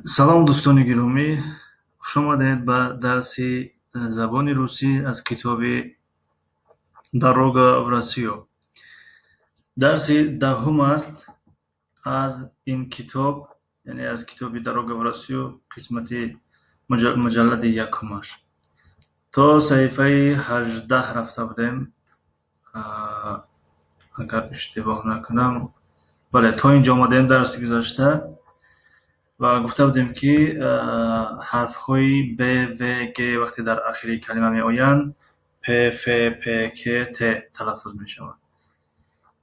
салом дӯстони гиромӣ, хуш омадед ба дарси забони русӣ аз китоби Дорога в Россию. дарси 10 аст аз ин китоб, яъне аз китоби Дорога в Россию, қисмати муҷаллади якумаш. то саҳифаи 18 рафта будем, агар иштибоҳ накунам. бале, то инҷо омадем дарси гузашта ва гуфта будем ки ҳарфҳои б, в, г вақте дар ахири калима меоянд п, ф, п, к, т талаффуз мешаванд.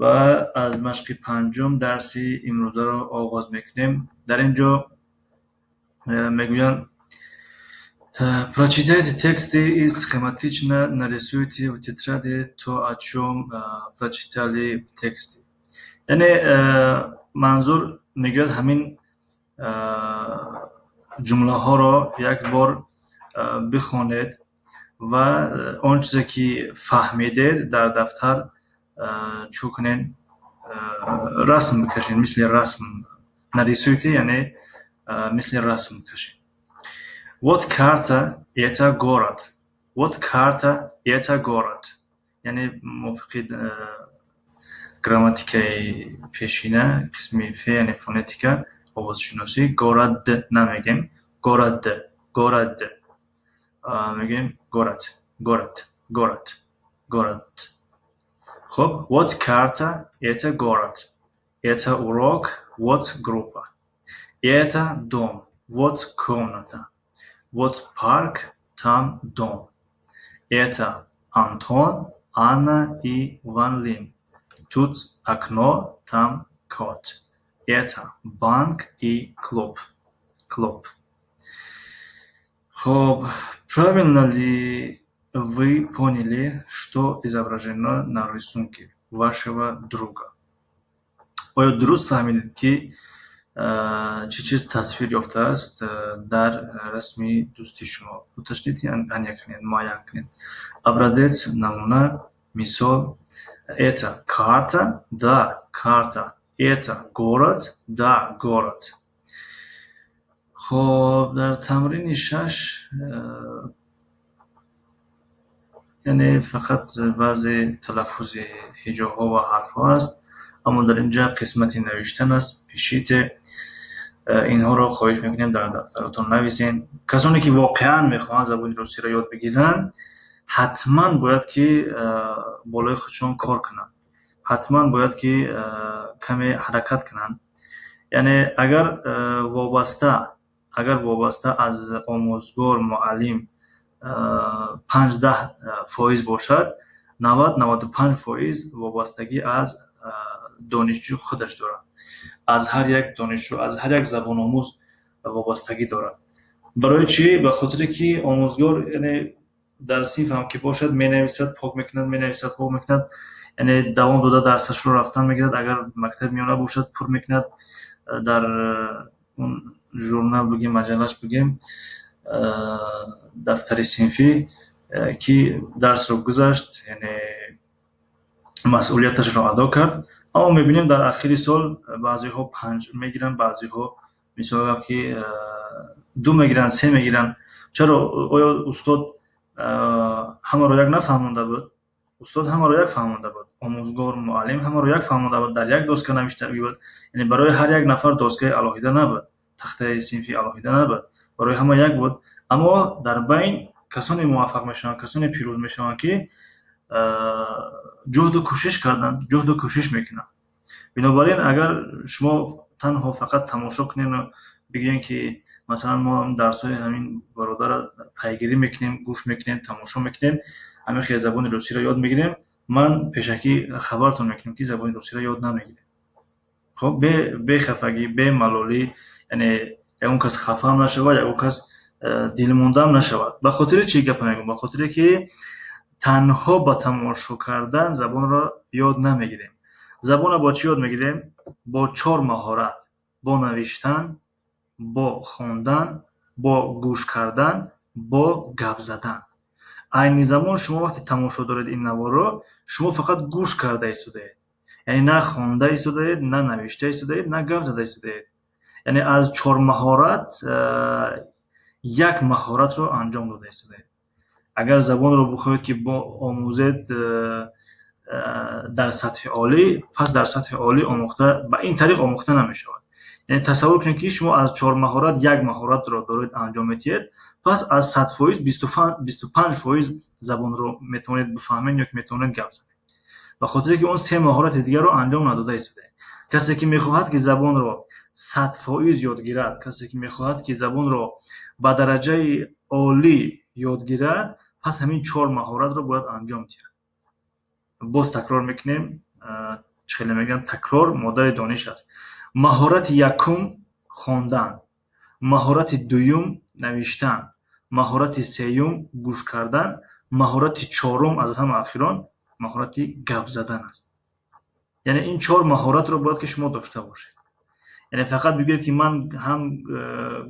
ва аз машқи панҷум дарси имрӯзаро оғоз мекунем. дар ин ҷо мегӯянд: Прочитайте тексты и схематично нарисуйте в тетради то, о чём прочитали в тексте. яъне манзур мегӯяд ҳамин ҷумлаҳоро як бор бихонед ва он чизе ки фаҳмидед дар дафтар чӯ кунед, расм бикашед, мисли расм. Нарисуйте, яъне мисли расм кашед. Вот карта — это город. Вот карта — это город. яъне мувофиқи грамматикаи пешина, қисми ф, яъне фонетика, овозшиносӣ, город намегем. город, город. мегем город, город, город, город. хуб, вот карта — это город. Это урок, вот группа. Это дом, вот комната. Вот парк, там дом. Это Антон, Анна и Ван Лин. Тут окно, там кот. Это банк и клуб. Клуб. Хуб, правильно ли вы поняли, что изображено на рисунке вашего друга? оё дуруст фаҳмидед ки чӣ чиз тасвир ёфтааст дар расми дӯсти шумо? Уточните, аня кунед, муайян кунед. Образец, намуна, мисол: это карта, да, карта. Это город, да, город. хоб, дар тамрини 6 яъне фақат баъзе талаффузи ҳиҷоҳо ва ҳарфҳо аст, аммо дар ин ҷо қисмати навиштан аст. Пишите, инҳоро хоҳиш мекунем дар дафтаратон нависен. касоне ки воқеан мехоҳанд забони русиро ёд бигиранд, ҳатман бояд ки болои худшон кор кунанд. ҳатман бояд ки каме ҳаракат кунанд. яъне агар вобаста аз омӯзгор, муаллим 5-10% бошад, 90-95% вобастагӣ аз донишҷӯ худаш дорад. аз ҳар як донишҷӯ, аз ҳар як забономӯз вобастагӣ дорад. барои чӣ? ба хотире ки омӯзгор дар синфам ки бошад, менависад, пок мекунад, менависад, пок мекунад, яъне давом дода дарсашро рафтан мегирад. агар мактаби миёна бошад, пур мекунад дар журнал бигем, маҷаллаш бигем, дафтари синфӣ ки дарсро гузашт, яъне масъулияташро адо кард. аммо мебинем дар ахири сол баъзеҳо 5 мегиранд, баъзеҳо мисол ки 2 мегиранд, 3 мегиранд. чаро? оё устод ҳамаро як нафаҳмонда буд? устод ҳамаро як фаҳмонда буд. омӯзгор, муаллим ҳамаро як фаҳмонда буд. дар як доска навиштагӣ буд. яъне барои ҳар як нафар доскаи алоҳида набуд, тахтаи синфи алоҳида набуд. барои ҳама як буд. аммо дар байн касоне муваффақ мешаванд, касоне пирӯз мешаванд ки ҷуҳду кӯшиш карданд, ҷуҳду кӯшиш мекунанд. бинобар ин агар шумо танҳо фақат тамошо кунед, бигӯем ки масалан мо дарсҳои ҳамин бародарро пайгирӣ мекунем, гӯш мекунем, тамошо мекунем, ҳамин хел забони русиро ёд мегирем, ман пешакӣ хабартон мекунам ки забони русиро ёд намегирем. хоб, бехафагӣ, бемалолӣ, яъне ягон кас хафаам нашавад, ягон кас дилмондаам нашавад. ба хотири чӣ гапа мегӯям? ба хотире ки танҳо ба тамошо кардан забонро ёд намегирем. забонро бо чӣ ёд мегирем? бо 4 маҳорат: бо навиштан, бо хондан, бо гӯш кардан, бо гап задан. айни замон шумо вақте тамошо доред ин наворро, шумо фақат гӯш карда истодаед. یعنی نه خوانده ایستادید، نه نوشته ایستادید، نه گپ زده ایستادید. یعنی از 4 مهارت یک مهارت رو انجام داده ایستادید. اگر زبان رو بخواهید که با آموزید در سطح عالی، پس در سطح عالی آموخته به این طریق آموخته نمی‌شود. یعنی تصور کنید که شما از 4 مهارت یک مهارت رو دارید انجام میدید، پس از 100% 25% زبان رو میتونید بفهمید یا که میتونید گپ زنید. به خاطر که اون 3 مهارت دیگر رو انجام نداده ایستاده. کسی که میخواهد که زبان رو 100% یاد گیرد، کسی که میخواهد که زبان رو به درجه عالی یاد گیرد، پس همین 4 مهارت رو باید انجام دهد. باز تکرار میکنیم، خیلی میگن تکرار مادر دانش است. مهارت یکم خواندن، مهارت دوم نوشتن، مهارت سوم گوش کردن، مهارت چهارم از همه اخیران مهارت گپ زدن است. یعنی این 4 مهارت رو باید که شما داشته باشید. یعنی فقط بگید که من هم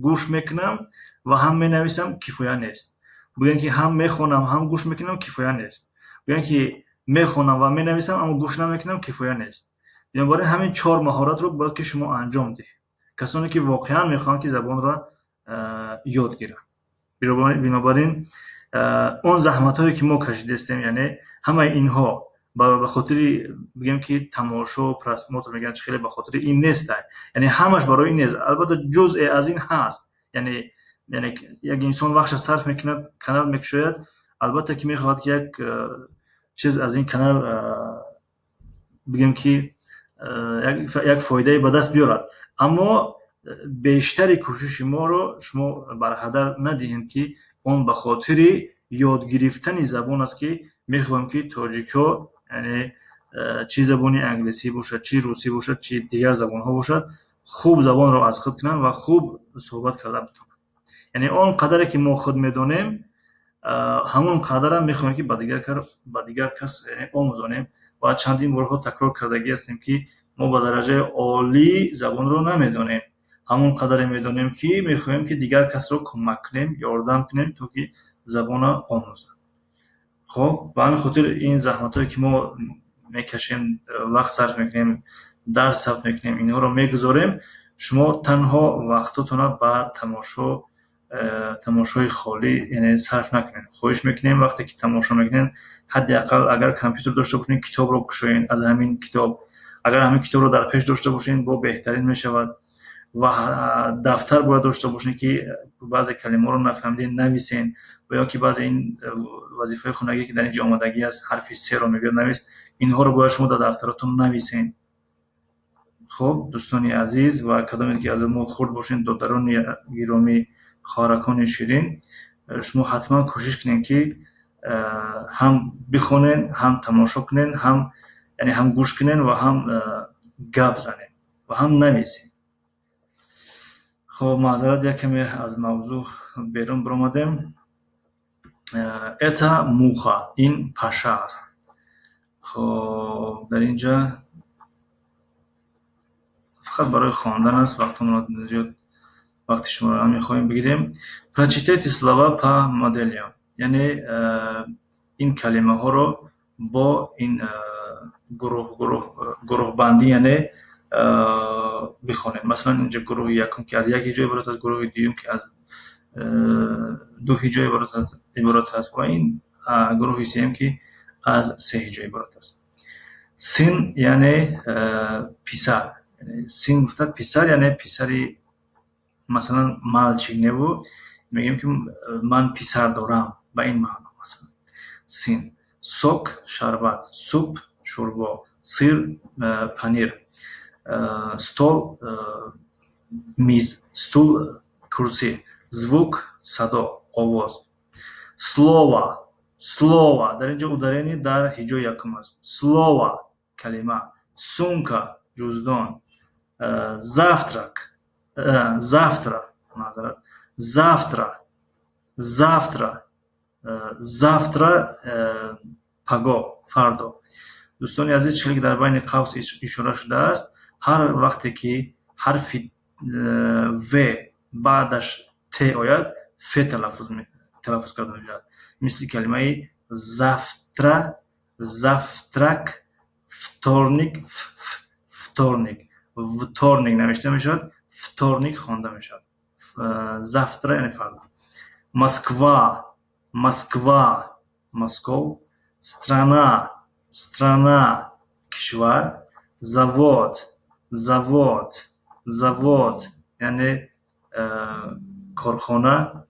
گوش میکنم و هم مینویسم کفایت نیست. بگید که هم میخونم هم گوش میکنم کفایت نیست. بگید که میخونم و مینویسم اما گوش نمیکنم کفایت نیست. بنابراین همین 4 مهارت رو باید که شما انجام دهید. کسانی که واقعا میخوان که زبان را یاد گیرن. بنابراین اون زحمت‌هایی که ما کشیده استیم، یعنی همه اینها به خاطر بگم که تماشا و پرسموتر میگن خیلی به خاطر این نیست. یعنی همش برای این نیست. البته جزء از این هست. یعنی یک انسان وقتش صرف میکنه، کانال میکشاید، البته که میخواد که یک چیز از این کانال بگم که یک فایده به دست بیارد، اما بیشتر کوشش ما رو شما برهدر ندهید که اون به خاطر یاد گرفتن زبان است که میخوایم که تاجیک‌ها، یعنی چی زبانی انگلیسی باشد، چی روسی باشد، چی دیگر زبان ها باشد، خوب زبان رو از خود کنن و خوب صحبت کردن بتونن. یعنی اون قدری که ما خود میدونیم همون قدر هم میخوایم که با دیگر کس آموزانیم. و چندین بارها تکرار کردگی هستیم که ما به درجه عالی زبان رو نمیدونیم، همون قدر میدونیم که میخوایم که دیگر کس رو کمک کنیم، یاردم کنیم تا که زبان رو آموزن. خب به همین خاطر این زحمتایی که ما میکشیم، وقت صرف میکنیم، درس ثبت میکنیم، اینها رو میگذاریم، شما تنها وقتتون رو به تماشای خالی یعنی صرف نکنین. خواهش میکنیم وقتی که تماشا میکنین حداقل اگر کامپیوتر داشته باشین کتاب رو بکشین، از همین کتاب اگر همین کتاب رو در پیش داشته باشین با بهترین میشود. و دفتر باید داشته باشین که بعضی کلمه رو نفهمیدین نویسین، و یا که بعضی این وظیفه خانگی که در اینجا آمادگی است حرف 3 رو میگه نویس، اینها رو باید شما در دفترتون نویسین. خب دوستانی عزیز و کدامی که از ما خورد باشین، دختران گرامی، خواهرکان شیرین، شما حتما کوشش کنین که هم بخونین، هم تماشا کنین، هم گوش کنین و هم گپ زنین و هم نویسین. خب معذرت یک کمی از موضوع بیرون برآمدیم. اتا موخا، این پشه است. خب در اینجا فقط برای خواندن است، وقتی شما را میخوایم بگیریم. Прочитайте слова по моделям، یعنی این کلمه ها رو با این گروه بندی یعنی بخونید. مثلا اینجا گروه یکم که از یک هجای عبارت است، گروه دوم که از 2 هجای عبارت است و این گروه سوم که از 3 هجای عبارت است. سین یعنی پسر، یعنی سین گفته پسر یعنی پسری، مثلا مالچیک نبو میگیم که من پسر دارم، به این معنا. مثلا سین، سوک شربت، سوپ شوربا، سیر پنیر، стол میز، стул کرسی، звук صدا آواز. слово در اینجا ударение در هجای یکم است. слово کلمه، сумка جزدان، завтрак завтра پگاه فردا. دوستانی عزیز چیزی که در بین قوس اشاره شده است، هر وقتی که حرف و بعدش ت آید ف تلفظ کرده میشود. مثل کلمه завтра، завтрак، вторник, вторник, вторник навишта мешавад, вторник хонда мешавад. Завтра яъне фарда. Москва, Москва, Москов. Страна, страна, кишвар. Завод, завод, завод, яъне корхона.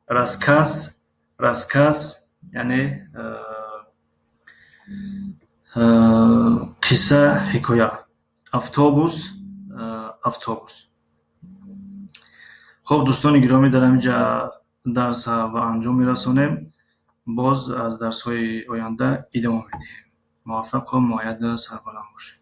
Рассказ, рассказ, яъне қисса, ҳикоя. Автобус, автобус. хуб дӯстони гиромӣ, дар ҳаминҷа дарса ба анҷом мерасонем. боз аз дарсҳои оянда идома медиҳем. муваффақу муайяд сарбаланд бошед.